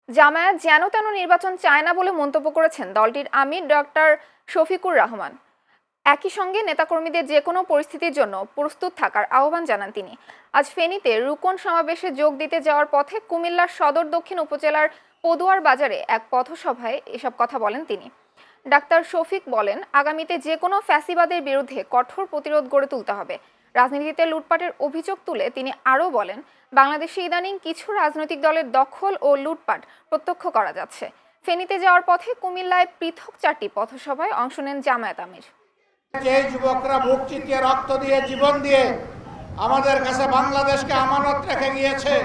জামায়াত যেন তেন নির্বাচন চায় না বলে মন্তব্য করেছেন দলটির আমির ডক্টর শফিকুর রহমান। একই সঙ্গে নেতাকর্মীদের যে কোনো পরিস্থিতির জন্য প্রস্তুত থাকার আহ্বান জানান তিনি। আজ ফেনীতে রুকন সমাবেশে যোগ দিতে যাওয়ার পথে কুমিল্লার সদর দক্ষিণ উপজেলার পদুয়ার বাজারে এক পথসভায় এসব কথা বলেন তিনি। ডাক্তার শফিক বলেন, আগামীতে যে কোনো ফ্যাসিবাদের বিরুদ্ধে কঠোর প্রতিরোধ গড়ে তুলতে হবে। রাজনীতিতে লুটপাটের অভিযোগ তুলে তিনি আরও বলেন, বাংলাদেশে ইদানিং কিছু রাজনৈতিক দলের দখল ও লুটপাট প্রত্যক্ষ করা যাচ্ছে। ফেনীতে যাওয়ার পথে কুমিল্লায় পৃথক 4টি পথসভায় অংশ নেন জামায়াত আমির। যে যুবকরা বুক চিতিয়ে রক্ত দিয়ে জীবন দিয়ে আমাদের কাছে বাংলাদেশকে আমানত রেখে গিয়েছে,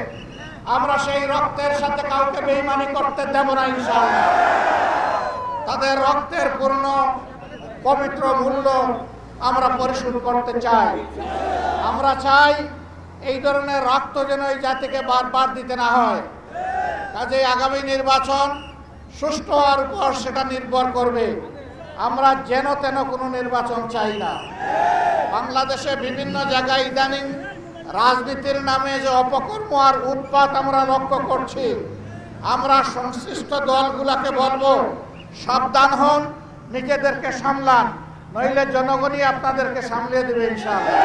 আমরা সেই রক্তের সাথে কাউকে বেইমানি করতে দেব না ইনশাআল্লাহ। তাদের রক্তের পূর্ণ পবিত্র মূল্য আমরা পরিশোধ করতে চাই। আমরা চাই এই ধরনের রক্ত যেন এই জাতিকে বারবার দিতে না হয়। কাজেই আগামী নির্বাচন সুষ্ঠু হওয়ার উপর সেটা নির্ভর করবে। আমরা যেন তেন কোনো নির্বাচন চাই না। বাংলাদেশে বিভিন্ন জায়গায় ইদানিং রাজনীতির নামে যে অপকর্ম আর উৎপাত আমরা লক্ষ্য করছি, আমরা সংশ্লিষ্ট দলগুলোকে বলবো, সাবধান হন, নিজেদেরকে সামলান, নইলে জনগণই আপনাদেরকে সামলিয়ে দেবে ইনশাআল্লাহ।